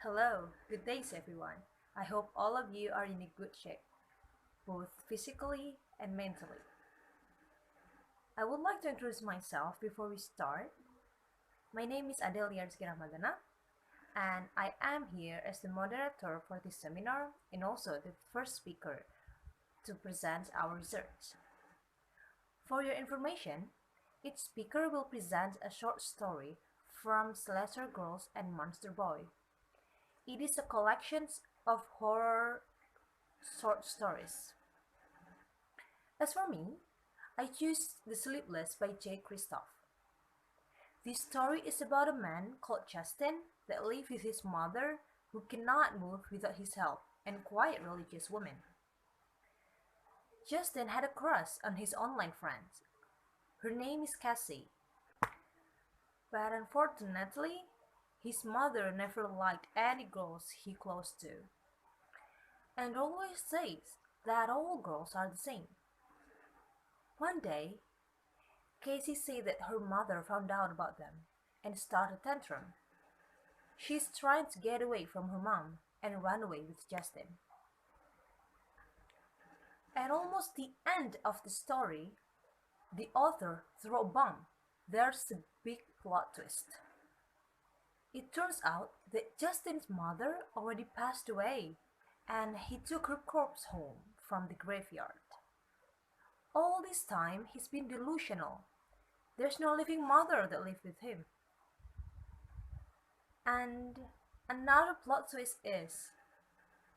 Hello, good days everyone. I hope all of you are in a good shape, both physically and mentally. I would like to introduce myself before we start. My name is Adelia Rizqi Rachmadana, and I am here as the moderator for this seminar and also the first speaker to present our research. For your information, each speaker will present a short story from Slasher Girls and Monster Boy. It is a collection of horror short stories. As for me, I choose The Sleepless by Jay Kristoff. This story is about a man called Justin that lives with his mother who cannot move without his help and quiet religious woman. Justin had a crush on his online friend. Her name is Cassie. But unfortunately, his mother never liked any girls he close to, and always says that all girls are the same. One day, Casey said that her mother found out about them and started a tantrum. She's trying to get away from her mom and run away with Justin. At almost the end of the story, the author threw a bomb. There's a big plot twist. It turns out that Justin's mother already passed away, and he took her corpse home from the graveyard. All this time, he's been delusional. There's no living mother that lived with him. And another plot twist is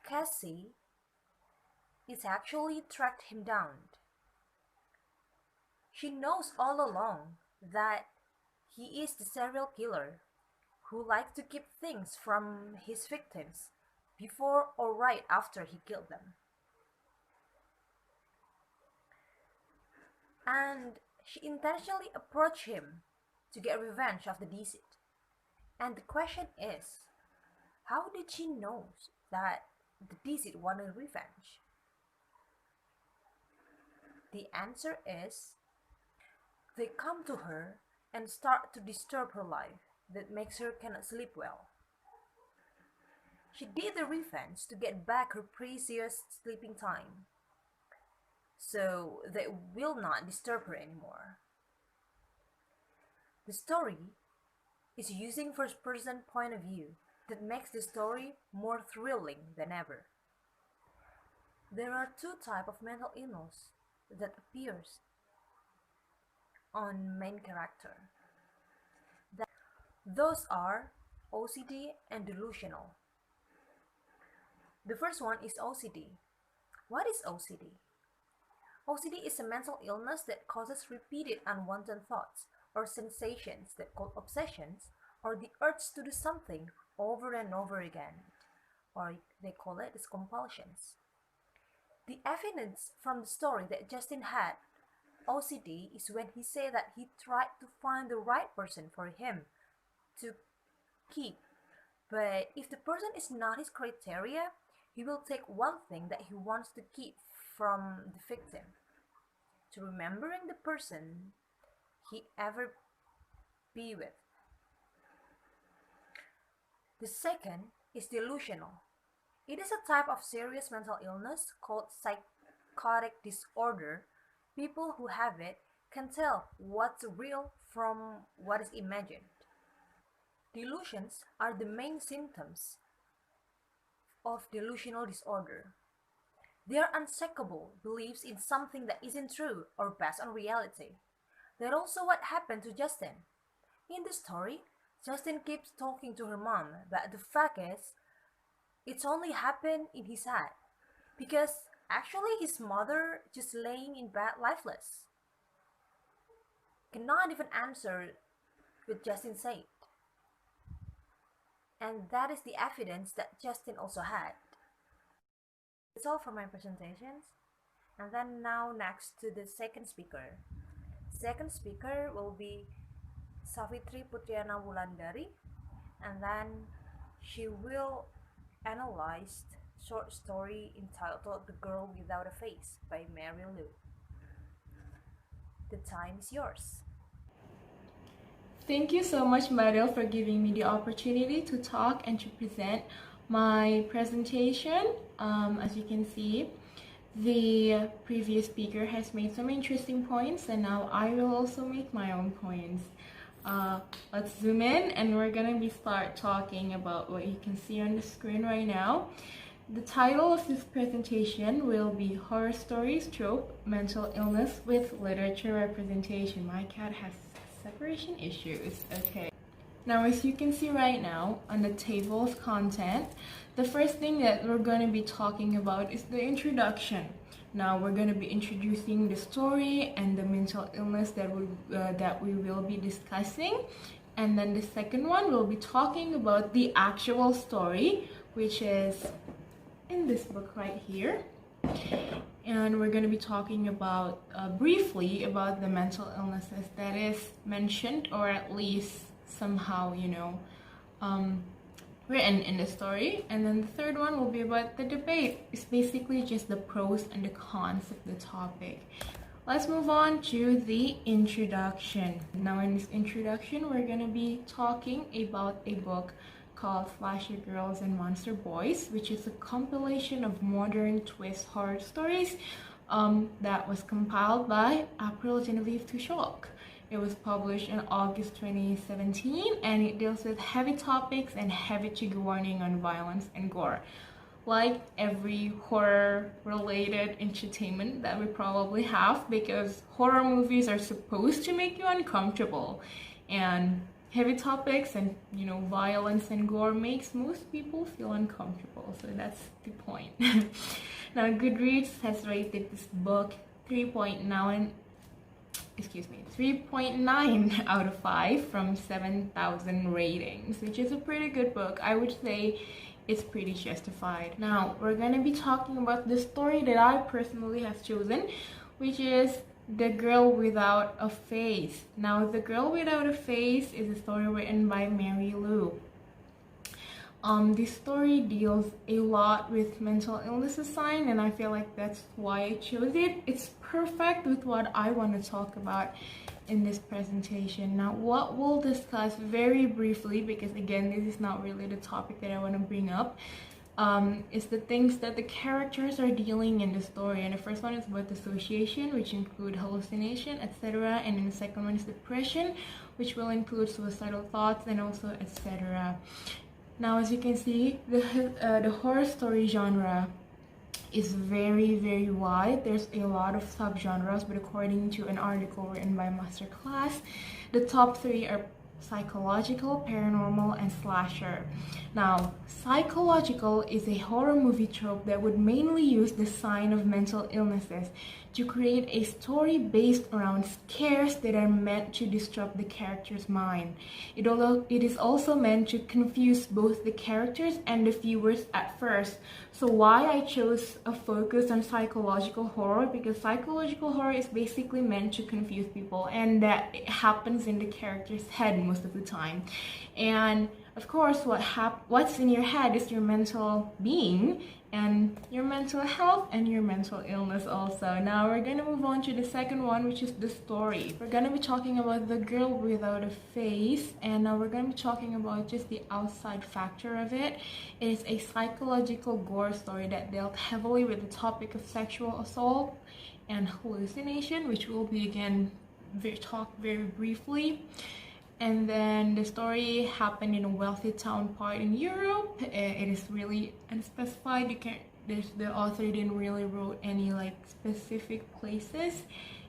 Cassie is actually tracked him down. She knows all along that he is the serial killer who likes to keep things from his victims before or right after he killed them. And she intentionally approached him to get revenge of the deceased. And the question is, how did she know that the deceased wanted revenge? The answer is, they come to her and start to disturb her life that makes her cannot sleep well. She did the revenge to get back her precious sleeping time, so they will not disturb her anymore. The story is using first-person point of view that makes the story more thrilling than ever. There are two types of mental illness that appears on main character. Those are OCD and delusional. The first one is OCD. What is OCD? OCD is a mental illness that causes repeated unwanted thoughts or sensations that call obsessions or the urge to do something over and over again, or they call it as compulsions. The evidence from the story that Justin had OCD is when he said that he tried to find the right person for him to keep, but if the person is not his criteria, he will take one thing that he wants to keep from the victim to remembering the person he ever be with. The second is delusional. It is a type of serious mental illness called psychotic disorder. People who have it can tell what's real from what is imagined. Delusions are the main symptoms of delusional disorder. They are unshakable beliefs in something that isn't true or based on reality. That's also what happened to Justin. In the story, Justin keeps talking to her mom, but the fact is, it's only happened in his head, because actually his mother just laying in bed lifeless. Cannot even answer what Justin said. And that is the evidence that Justin also had. That's all for my presentations. And then now next to the second speaker. Second speaker will be Savitri Putriana Wulandari, and then she will analyze short story entitled The Girl Without a Face by Mary Lou. The time is yours. Thank you so much, Madel, for giving me the opportunity to talk and to present my presentation. As you can see, the previous speaker has made some interesting points, and now I will also make my own points. Let's zoom in, and we're gonna start talking about what you can see on the screen right now. The title of this presentation will be Horror Stories Trope, Mental Illness with Literature Representation. My cat has separation issues. Okay. Now, as you can see right now on the table of content, the first thing that we're going to be talking about is the introduction. Now, we're going to be introducing the story and the mental illness that we will be discussing. And then the second one, we'll be talking about the actual story, which is in this book right here. And we're going to be talking about briefly about the mental illnesses that is mentioned, or at least somehow, written in the story. And then the third one will be about the debate. It's basically just the pros and the cons of the topic. Let's move on to the introduction. Now, in this introduction, we're going to be talking about a book called Slasher Girls and Monster Boys, which is a compilation of modern twist horror stories that was compiled by April Genevieve Tucholke. It was published in August 2017, and it deals with heavy topics and heavy trigger warning on violence and gore. Like every horror-related entertainment that we probably have, because horror movies are supposed to make you uncomfortable, and heavy topics and violence and gore makes most people feel uncomfortable, so that's the point. Now, Goodreads has rated this book 3.9 out of 5 from 7,000 ratings, which is a pretty good book. I would say it's pretty justified. Now, we're gonna be talking about the story that I personally have chosen, which is The Girl Without a Face. Now, The Girl Without a Face is a story written by Mary Lou. This story deals a lot with mental illness sign, and I feel like that's why I chose it. It's perfect with what I want to talk about in this presentation. Now, what we'll discuss very briefly, because again, this is not really the topic that I want to bring up, is the things that the characters are dealing in the story. And the first one is about dissociation, which include hallucination, etc. And then the second one is depression, which will include suicidal thoughts and also etc. Now, as you can see, the horror story genre is very, very wide. There's a lot of subgenres, but according to an article written by Masterclass, the top 3 are psychological, paranormal, and slasher. Now, psychological is a horror movie trope that would mainly use the sign of mental illnesses to create a story based around scares that are meant to disrupt the character's mind. It is also meant to confuse both the characters and the viewers at first. So why I chose a focus on psychological horror, because psychological horror is basically meant to confuse people, and that it happens in the character's head most of the time. And of course, what's in your head is your mental being and your mental health and your mental illness also. Now, we're going to move on to the second one, which is the story. We're going to be talking about The Girl Without a Face, and now we're going to be talking about just the outside factor of it. It is a psychological gore story that dealt heavily with the topic of sexual assault and hallucination, which will be again talked very briefly. And then the story happened in a wealthy town part in Europe. It is really unspecified. The author didn't really wrote any specific places.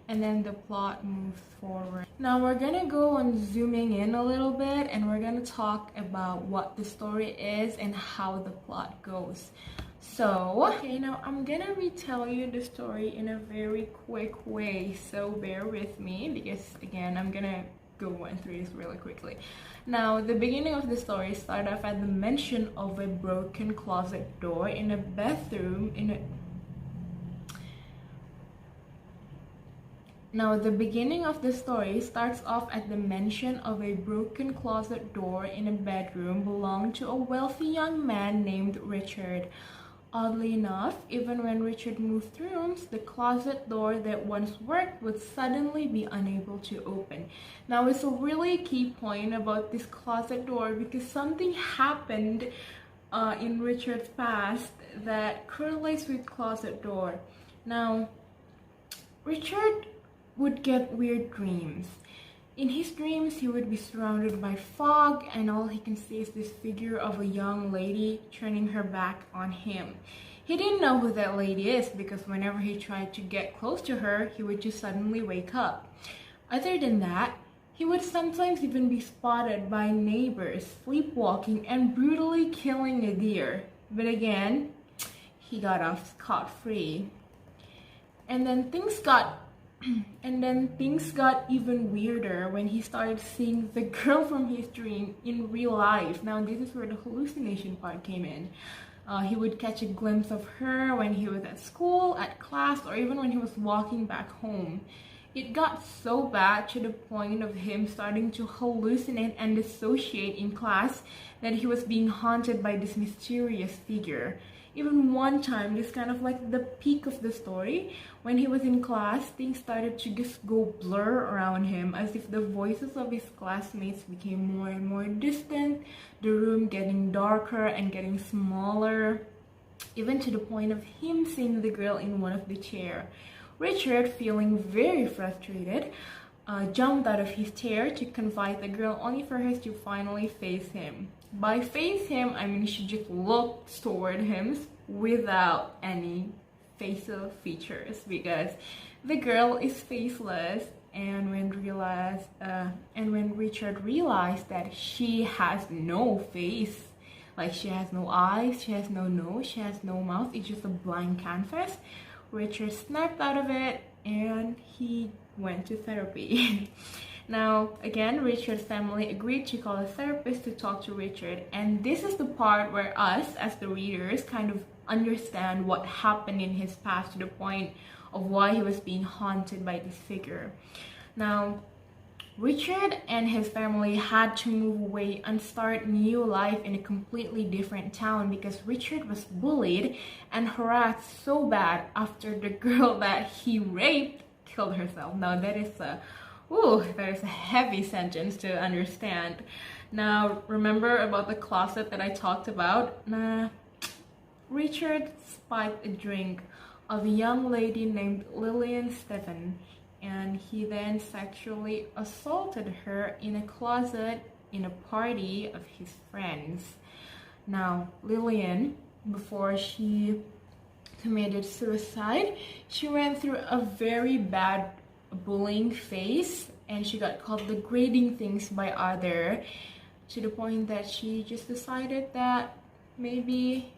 And then the plot moves forward. Now we're gonna go on zooming in a little bit, and we're gonna talk about what the story is and how the plot goes. So, okay, now I'm gonna retell you the story in a very quick way, so bear with me, because again, I'm gonna go through this really quickly. Now, the beginning of the story started off at the mention of a broken closet door in a bathroom Now, the beginning of the story starts off at the mention of a broken closet door in a bedroom belonging to a wealthy young man named Richard. Oddly enough, even when Richard moved through rooms, the closet door that once worked would suddenly be unable to open. Now, it's a really key point about this closet door because something happened in Richard's past that correlates with closet door. Now, Richard would get weird dreams. In his dreams, he would be surrounded by fog, and all he can see is this figure of a young lady turning her back on him. He didn't know who that lady is because whenever he tried to get close to her, he would just suddenly wake up. Other than that, he would sometimes even be spotted by neighbors sleepwalking and brutally killing a deer. But again, he got off scot-free. And then things got even weirder when he started seeing the girl from his dream in real life. Now, this is where the hallucination part came in. He would catch a glimpse of her when he was at school, at class, or even when he was walking back home. It got so bad to the point of him starting to hallucinate and dissociate in class that he was being haunted by this mysterious figure. Even one time, this kind of like the peak of the story, when he was in class, things started to just go blur around him as if the voices of his classmates became more and more distant, the room getting darker and getting smaller, even to the point of him seeing the girl in one of the chair. Richard, feeling very frustrated, jumped out of his chair to confide the girl only for her to finally face him. By face him, I mean she just looked toward him without any facial features because the girl is faceless. And when Richard realized that she has no face, like she has no eyes, she has no nose, she has no mouth, it's just a blank canvas, Richard snapped out of it and he went to therapy. Now, again, Richard's family agreed to call a therapist to talk to Richard, and this is the part where us, as the readers, kind of understand what happened in his past to the point of why he was being haunted by this figure. Now, Richard and his family had to move away and start new life in a completely different town because Richard was bullied and harassed so bad after the girl that he raped killed herself. Now, that is a heavy sentence to understand. Now, remember about the closet that I talked about? Richard spiked a drink of a young lady named Lillian Stephen, and he then sexually assaulted her in a closet in a party of his friends. Now, Lillian, before she committed suicide, she went through a very bad bullying phase, and she got called degrading things by others, to the point that she just decided that maybe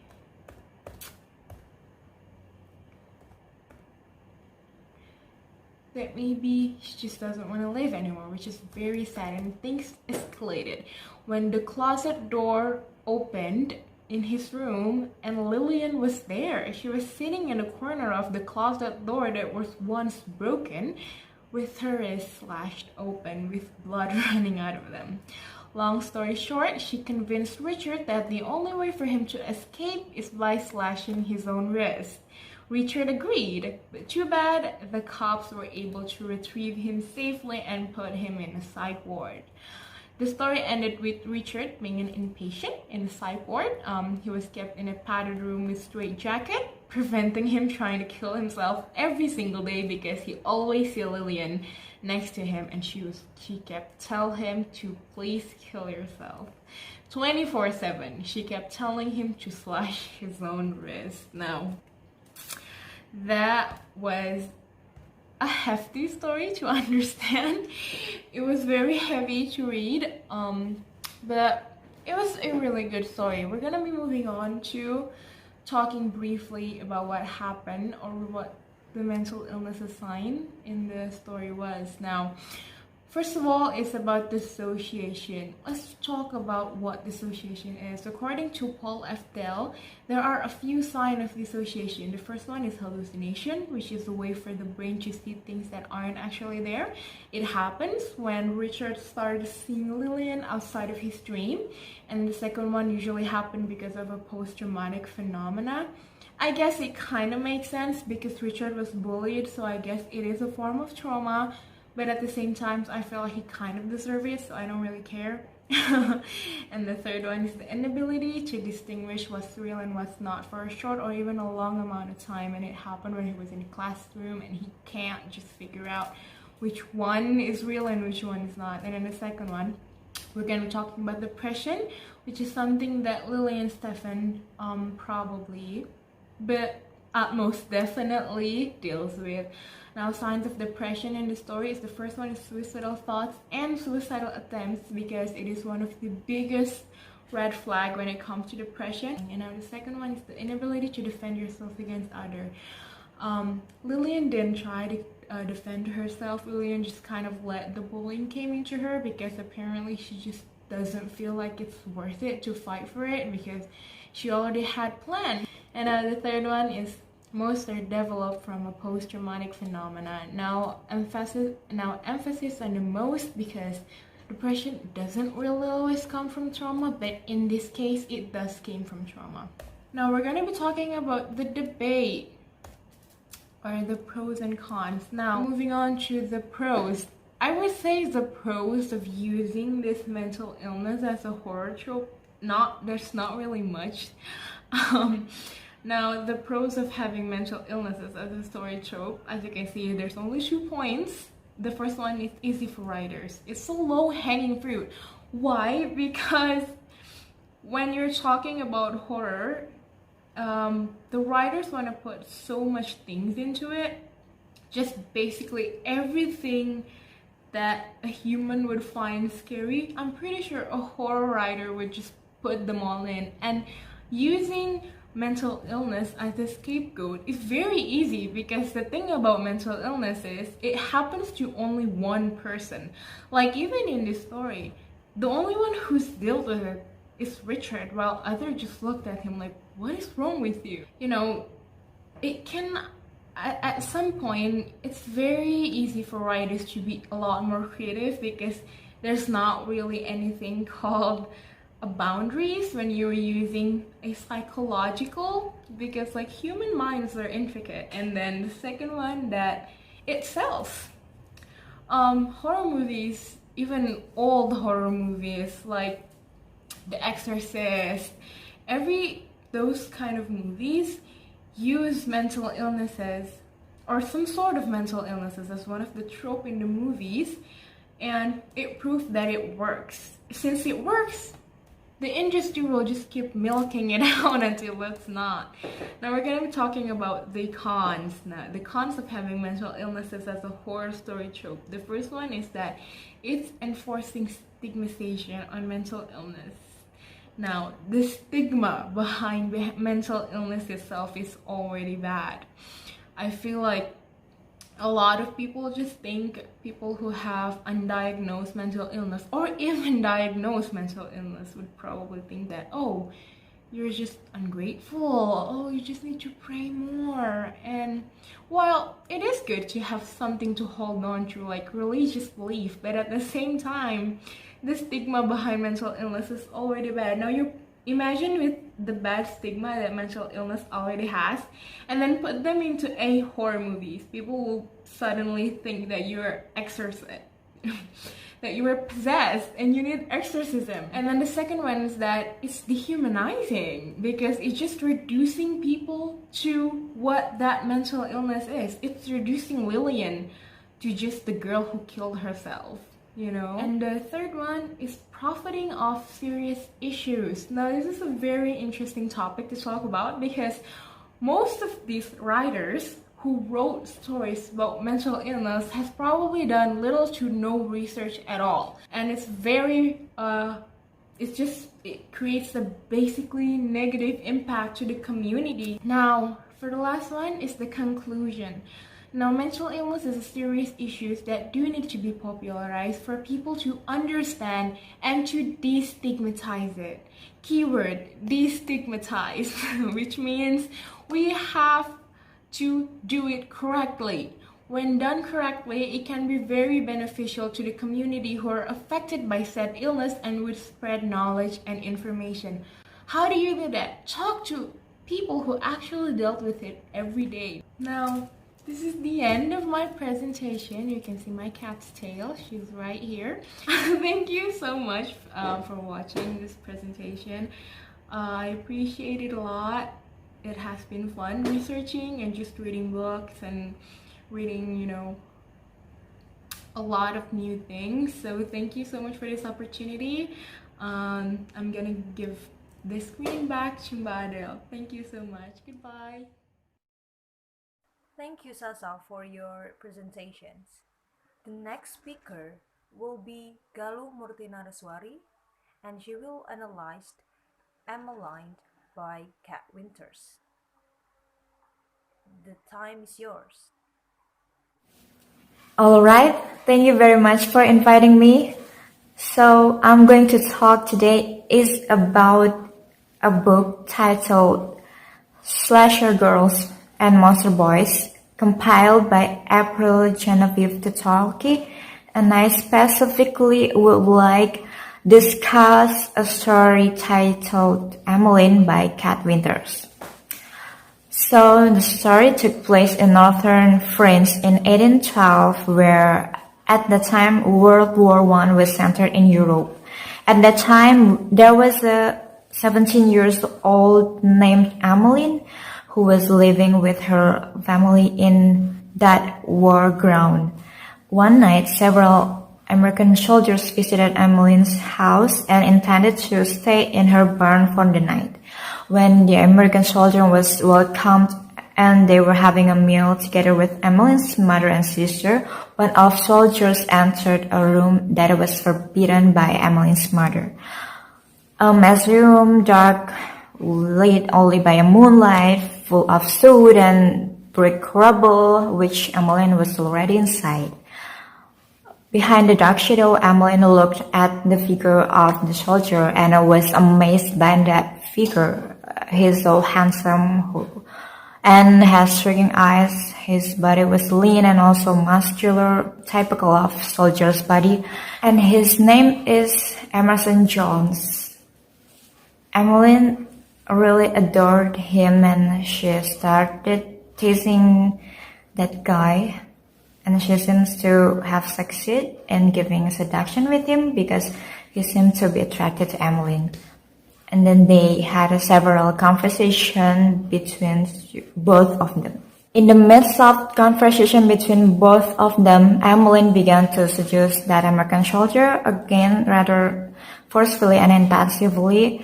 she just doesn't want to live anymore, which is very sad. And things escalated when the closet door opened in his room and Lillian was there. She was sitting in the corner of the closet door that was once broken, with her wrist slashed open with blood running out of them. Long story short, she convinced Richard that the only way for him to escape is by slashing his own wrist. Richard agreed, but too bad, the cops were able to retrieve him safely and put him in a psych ward. The story ended with Richard being an inpatient in the psych ward. He was kept in a padded room with straitjacket, preventing him trying to kill himself every single day because he always saw Lillian next to him and she kept telling him to please kill yourself. 24/7, she kept telling him to slash his own wrist. Now, that was a hefty story to understand. It was very heavy to read, but it was a really good story. We're gonna be moving on to talking briefly about what happened or what the mental illnesses sign in the story was. Now, First of all, it's about dissociation. Let's talk about what dissociation is. According to Paul F. Dell, there are a few signs of dissociation. The first one is hallucination, which is a way for the brain to see things that aren't actually there. It happens when Richard started seeing Lillian outside of his dream. And the second one usually happened because of a post-traumatic phenomena. I guess it kind of makes sense because Richard was bullied, so I guess it is a form of trauma. But at the same time, I feel like he kind of deserves it, so I don't really care. And the third one is the inability to distinguish what's real and what's not for a short or even a long amount of time. And it happened when he was in the classroom and he can't just figure out which one is real and which one is not. And then the second one, we're going to be talking about depression, which is something that Lily and Stefan probably, but most definitely deals with. Now, signs of depression in the story is the first one is suicidal thoughts and suicidal attempts, because it is one of the biggest red flag when it comes to depression. And now the second one is the inability to defend yourself against others. Lillian didn't try to defend herself. Lillian just kind of let the bullying came into her, because apparently she just doesn't feel like it's worth it to fight for it because she already had planned. And the third one is most are developed from a post-traumatic phenomena. Now emphasis on the most, because depression doesn't really always come from trauma, but in this case it does came from trauma. Now we're going to be talking about the debate, or the pros and cons. Now moving on to the pros, I would say the pros of using this mental illness as a horror trope, there's not really much. Now, the pros of having mental illnesses as a story trope, as you can see, there's only 2 points. The first one is easy for writers. It's so low-hanging fruit. Why? Because when you're talking about horror, the writers want to put so much things into it. Just basically everything that a human would find scary, I'm pretty sure a horror writer would just put them all in. And using mental illness as a scapegoat is very easy, because the thing about mental illness is it happens to only one person. Like, even in this story, the only one who's dealt with it is Richard, while others just looked at him like, what is wrong with you? You know, it can, at some point, it's very easy for writers to be a lot more creative, because there's not really anything called boundaries when you're using a psychological, because like human minds are intricate. And then the second one, that it sells. Horror movies, even old horror movies like The Exorcist, those kind of movies use mental illnesses or some sort of mental illnesses as one of the trope in the movies, and it proved that it works. Since it works, the industry will just keep milking it out until it's not. Now we're going to be talking about the cons. Now, the cons of having mental illnesses as a horror story trope. The first one is that it's enforcing stigmatization on mental illness. Now, the stigma behind mental illness itself is already bad. I feel like a lot of people just think people who have undiagnosed mental illness, or even diagnosed mental illness, would probably think that, oh, you're just ungrateful, oh, you just need to pray more. And while it is good to have something to hold on to, like religious belief, but at the same time, the stigma behind mental illness is already bad. Now you imagine with the bad stigma that mental illness already has, and then put them into a horror movies. People will suddenly think that you're exorcised, that you were possessed and you need exorcism. And then the second one is that it's dehumanizing, because it's just reducing people to what that mental illness is. It's reducing Lillian to just the girl who killed herself, you know. And the third one is profiting off serious issues. Now this is a very interesting topic to talk about, because most of these writers who wrote stories about mental illness has probably done little to no research at all, and it's very it creates a basically negative impact to the community. Now for the last one is the conclusion. Now, mental illness is a serious issue that do need to be popularized for people to understand and to destigmatize it. Keyword, destigmatize, which means we have to do it correctly. When done correctly, it can be very beneficial to the community who are affected by said illness and would spread knowledge and information. How do you do that? Talk to people who actually dealt with it every day. Now, this is the end of my presentation. You can see my cat's tail. She's right here. Thank you so much for watching this presentation. I appreciate it a lot. It has been fun researching and just reading books and reading, a lot of new things. So thank you so much for this opportunity. I'm gonna give the screen back to Mbak Adele. Thank you so much. Goodbye. Thank you, Sasa, for your presentations. The next speaker will be Galuh Murti Nareswari, and she will analyze Emmeline by Kat Winters. The time is yours. All right, thank you very much for inviting me. So I'm going to talk today is about a book titled Slasher Girls and Monster Boys, compiled by April Genevieve Tucholke, and I specifically would like discuss a story titled Emmeline by Kat Winters. So the story took place in northern France in 1812, where at the time World War I was centered in Europe. At that time, there was a 17-year-old named Emmeline who was living with her family in that war ground. One night, several American soldiers visited Emmeline's house and intended to stay in her barn for the night. When the American soldier was welcomed and they were having a meal together with Emmeline's mother and sister, one of soldiers entered a room that was forbidden by Emmeline's mother. As the room dark, lit only by a moonlight, full of soot and brick rubble, which Emmeline was already inside. Behind the dark shadow, Emmeline looked at the figure of the soldier and was amazed by that figure. He's so handsome and has striking eyes. His body was lean and also muscular, typical of soldier's body. And his name is Emerson Jones. Emmeline really adored him and she started teasing that guy. And she seems to have succeeded in giving seduction with him because he seemed to be attracted to Emmeline. And then they had several conversations between both of them. In the midst of conversation between both of them, Emmeline began to seduce that American soldier again rather forcefully and intensively.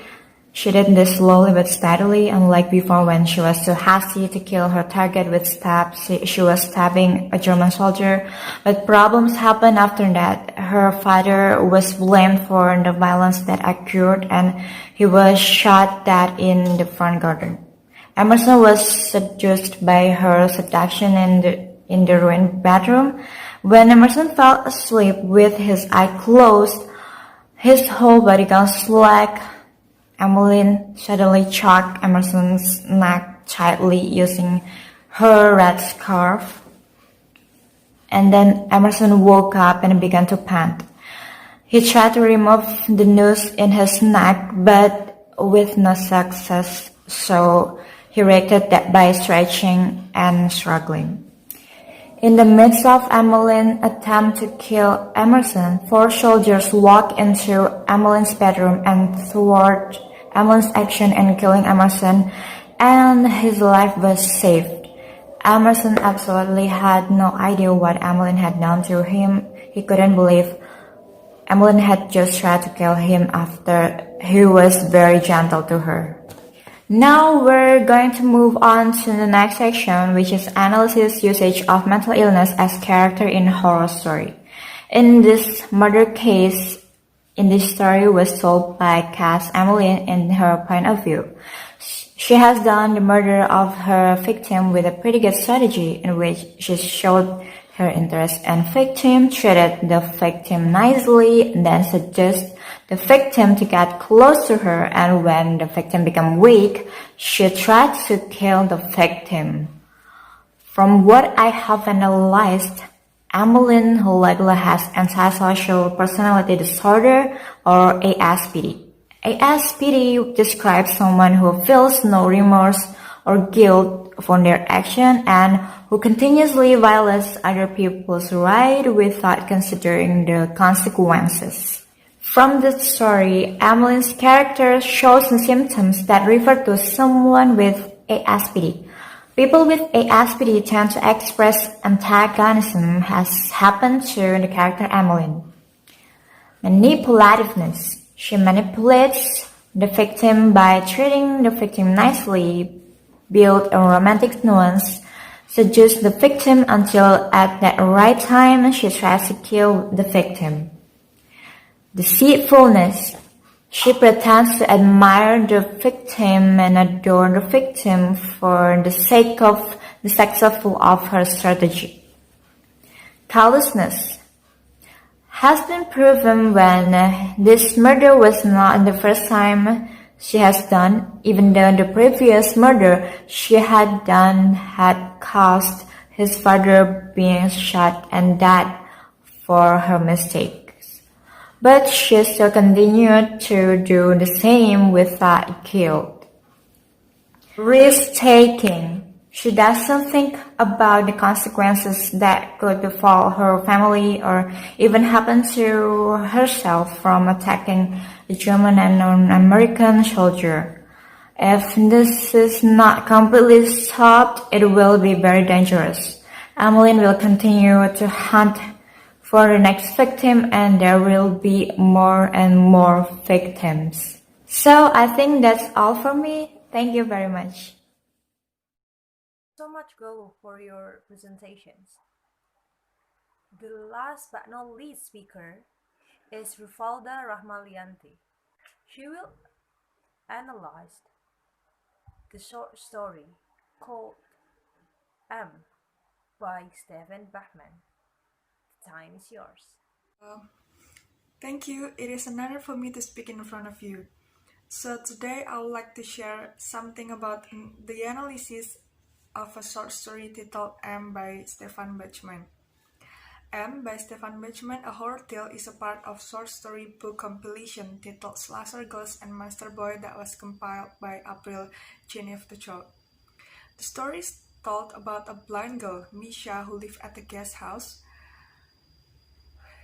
She did this slowly but steadily, unlike before when she was too hasty to kill her target with stabs. She was stabbing a German soldier, but problems happened after that. Her father was blamed for the violence that occurred and he was shot dead in the front garden. Emerson was seduced by her seduction in the ruined bedroom. When Emerson fell asleep with his eyes closed, his whole body gone slack. Emmeline suddenly choked Emerson's neck tightly using her red scarf. And then Emerson woke up and began to pant. He tried to remove the noose in his neck, but with no success, so he reacted that by stretching and struggling. In the midst of Emmeline's attempt to kill Emerson, 4 soldiers walked into Emmeline's bedroom and thwarted Emmeline's action in killing Emerson, and his life was saved. Emerson absolutely had no idea what Emmeline had done to him. He couldn't believe Emmeline had just tried to kill him after he was very gentle to her. Now we're going to move on to the next section, which is analysis usage of mental illness as character in horror story. In this murder case, in this story was told by Cass Emmeline in her point of view. She has done the murder of her victim with a pretty good strategy in which she showed her interest in victim, treated the victim nicely, and then suggested the victim to get close to her, and when the victim became weak, she tried to kill the victim. From what I have analyzed, Emmeline likely has antisocial personality disorder or ASPD. ASPD describes someone who feels no remorse or guilt for their action and who continuously violates other people's rights without considering the consequences. From the story, Emmeline's character shows the symptoms that refer to someone with ASPD. People with ASPD tend to express antagonism, as happened to the character Emmeline. Manipulativeness. She manipulates the victim by treating the victim nicely, build a romantic nuance, seduce the victim until at that right time she tries to kill the victim. Deceitfulness. She pretends to admire the victim and adore the victim for the sake of the successful of her strategy. Callousness. Has been proven when this murder was not the first time she has done, even though the previous murder she had done had caused his father being shot and died for her mistakes. But she still continued to do the same without guilt. Risk-taking. She doesn't think about the consequences that could befall her family or even happen to herself from attacking a German and non-American soldier. If this is not completely stopped, it will be very dangerous. Emmeline will continue to hunt for the next victim and there will be more and more victims. So I think that's all for me. Thank you very much. So much, Galuh, for your presentations. The last but not least speaker is Rufalda Rahmalianti. She will analyze the short story called M by Stephen Bachman. The time is yours. Thank you. It is an honor for me to speak in front of you. So today I would like to share something about the analysis of a short story titled M by Stephen Bachman. M by Stephen Bachman, A Horror Tale, is a part of short story book compilation titled Slasher Ghost and Monster Boy that was compiled by April Genevieve Tucholke. The story is told about a blind girl, Misha, who lives at a guest house.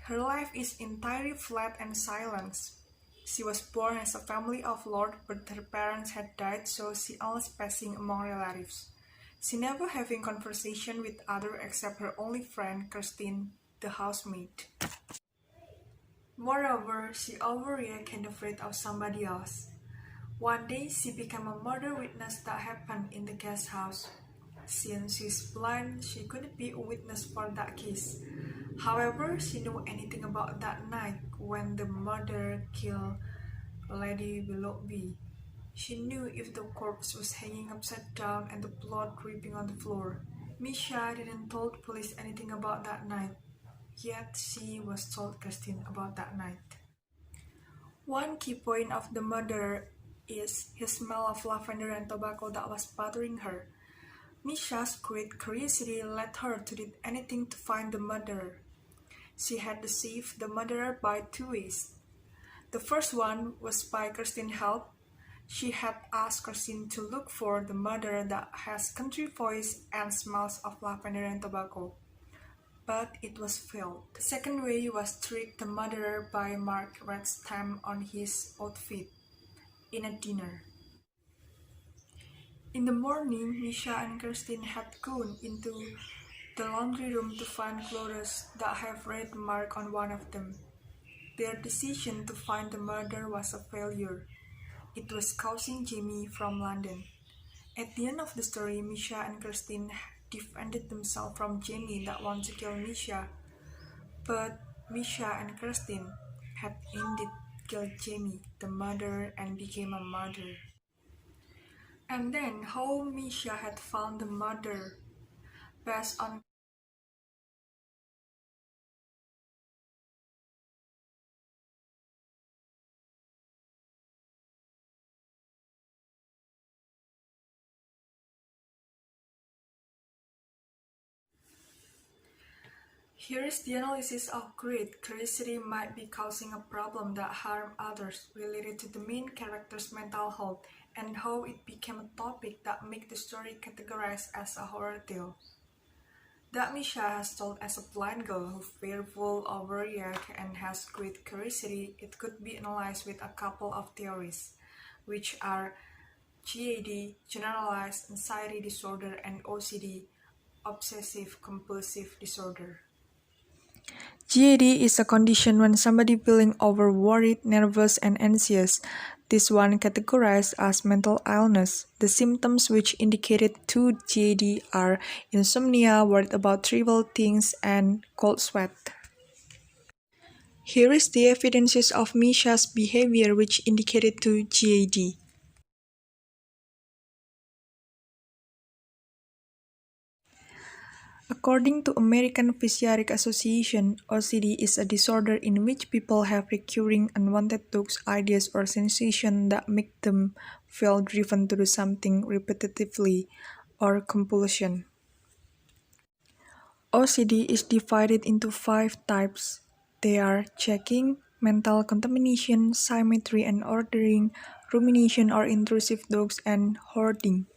Her life is entirely flat and silent. She was born as a family of lords, but her parents had died, so she always passing among relatives. She never having conversation with others except her only friend, Christine, the housemaid. Moreover, she overreacted and afraid of somebody else. One day, she became a murder witness that happened in the guest house. Since she's blind, she couldn't be a witness for that case. However, she knew anything about that night when the murderer killed Lady Willoughby. She knew if the corpse was hanging upside down and the blood dripping on the floor. Misha didn't tell police anything about that night, yet she was told Christine about that night. One key point of the murder is his smell of lavender and tobacco that was bothering her. Misha's great curiosity led her to do anything to find the murderer. She had deceived the murderer by two ways. The first one was by Christine's help. She had asked Christine to look for the murderer that has country voice and smells of lavender and tobacco, but it was failed. The second way was trick the murderer by mark red stamp on his outfit in a dinner. In the morning, Misha and Christine had gone into the laundry room to find clothes that have red mark on one of them. Their decision to find the murderer was a failure. It was causing Jamie from London. At the end of the story, Misha and Christine defended themselves from Jamie that wanted to kill Misha. But Misha and Christine had indeed killed Jamie, the murderer, and became a martyr. And then how Misha had found the murder, based on Here is the analysis of greed. Curiosity might be causing a problem that harm others, related to the main character's mental health, and how it became a topic that make the story categorized as a horror tale. That Misha has told as a blind girl who fearful, overreact, and has great curiosity, it could be analyzed with a couple of theories, which are GAD, generalized anxiety disorder, and OCD, obsessive compulsive disorder. GAD is a condition when somebody feeling over-worried, nervous, and anxious. This one categorized as mental illness. The symptoms which indicated to GAD are insomnia, worried about trivial things, and cold sweat. Here is the evidences of Misha's behavior which indicated to GAD. According to American Psychiatric Association, OCD is a disorder in which people have recurring unwanted thoughts, ideas, or sensations that make them feel driven to do something repetitively or compulsion. OCD is divided into 5 types. They are checking, mental contamination, symmetry and ordering, rumination or intrusive thoughts, and hoarding.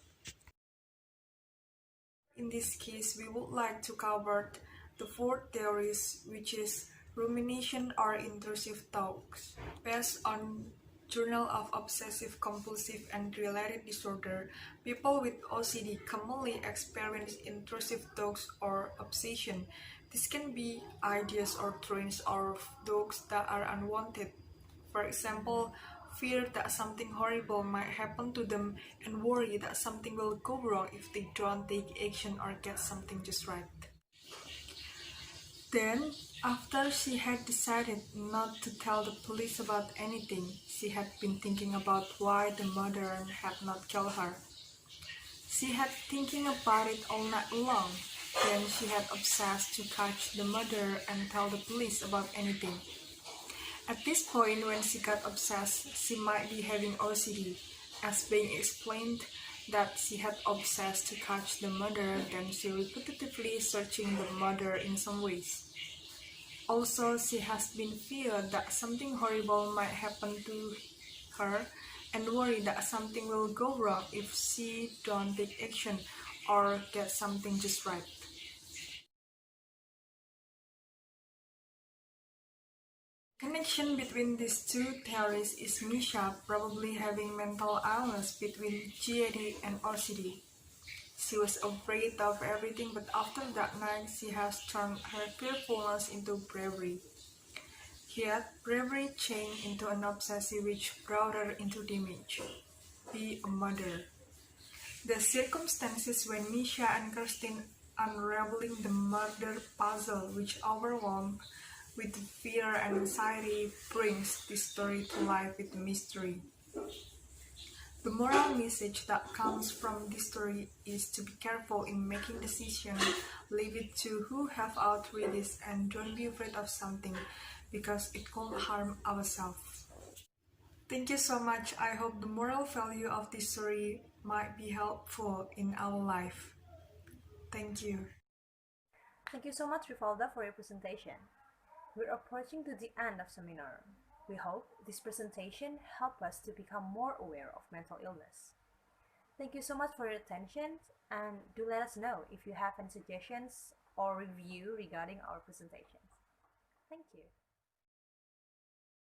In this case, we would like to cover the 4 theories, which is rumination or intrusive thoughts. Based on Journal of Obsessive Compulsive and Related Disorder, people with OCD commonly experience intrusive thoughts or obsession. This can be ideas or trends or thoughts that are unwanted. For example, fear that something horrible might happen to them and worry that something will go wrong if they don't take action or get something just right. Then, after she had decided not to tell the police about anything, she had been thinking about why the murderer had not killed her. She had thinking about it all night long. Then she had obsessed to catch the murderer and tell the police about anything. At this point, when she got obsessed, she might be having OCD, as being explained that she had obsessed to catch the murderer, then she repetitively searching the murderer in some ways. Also, she has been feared that something horrible might happen to her and worried that something will go wrong if she don't take action or get something just right. Connection between these 2 theories is Misha probably having mental illness between GAD and OCD. She was afraid of everything, but after that night she has turned her fearfulness into bravery. Yet, bravery changed into an obsession which brought her into damage. Be a mother. The circumstances when Misha and Kirsten unraveling the murder puzzle which overwhelmed with fear and anxiety brings this story to life with mystery. The moral message that comes from this story is to be careful in making decisions, leave it to who have out read this, and don't be afraid of something because it could harm ourselves. Thank you so much. I hope the moral value of this story might be helpful in our life. Thank you. Thank you so much, Rifalda, for your presentation. We're approaching to the end of seminar. We hope this presentation helped us to become more aware of mental illness. Thank you so much for your attention, and do let us know if you have any suggestions or review regarding our presentations. Thank you.